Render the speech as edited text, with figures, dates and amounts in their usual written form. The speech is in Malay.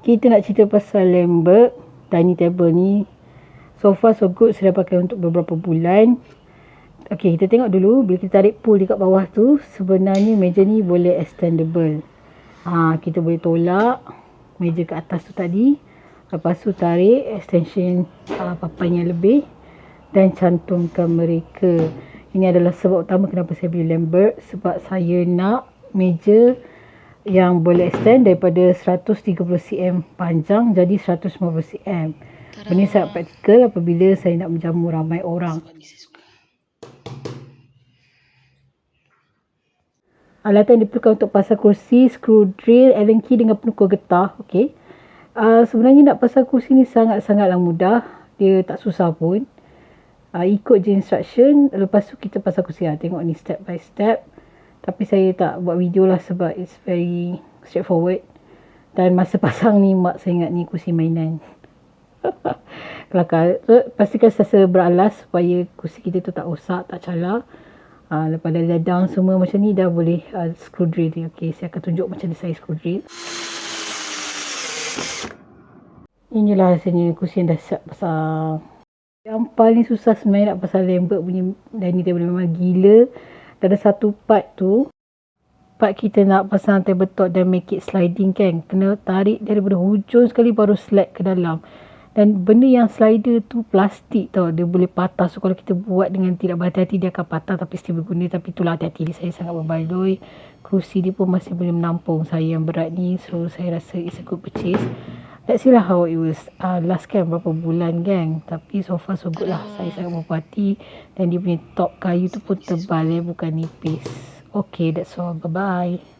Kita nak cerita pasal Laneberg dining table ni. So far so good, saya dah pakai untuk beberapa bulan. Okay, kita tengok dulu. Bila kita tarik pull dekat bawah tu, sebenarnya meja ni boleh extendable. Kita boleh tolak meja ke atas tu tadi. Lepas tu tarik extension papan yang lebih dan cantumkan mereka. Ini adalah sebab utama kenapa saya beli Laneberg. Sebab saya nak meja yang boleh extend daripada 130 cm panjang jadi 150 cm. Ini sangat praktikal apabila saya nak menjamu ramai orang. Alatan yang diperlukan untuk pasang kerusi, skru drill, allen key dengan penukar getah. Okey. Sebenarnya nak pasang kerusi ni sangat-sangatlah mudah. Dia tak susah pun. Ikut je instruction. Lepas tu kita pasang kerusi. Tengok ni step by step. Tapi saya tak buat video lah sebab it's very straightforward. Dan masa pasang ni mak saya ingat ni kerusi mainan. Kelakar. Pastikan sasa beralas supaya kerusi kita tu tak rosak, tak calar. Lepas dah down semua macam ni dah boleh screw drill ni. Okay, saya akan tunjuk macam ni saya screw drill. Inilah hasilnya kerusi yang dah siap pasang. Yang paling susah sebenarnya nak pasang Laneberg punya dining table, memang gila. Ada satu part tu, part kita nak pasang tabletop dan make it sliding kan, kena tarik daripada hujung sekali baru slide ke dalam. Dan benda yang slider tu plastik tau, dia boleh patah. So kalau kita buat dengan tidak berhati-hati dia akan patah, tapi still berguna. Tapi itulah hati-hati, saya sangat berbaloi. Kerusi dia pun masih boleh menampung saya yang berat ni. So saya rasa it's a good purchase. Let's see lah how it was. Last kan berapa bulan kan. Tapi so far so good lah. Saya sangat berpuas. Dan dia punya top kayu tu pun tebal bukan nipis. Okay, that's all. Bye-bye.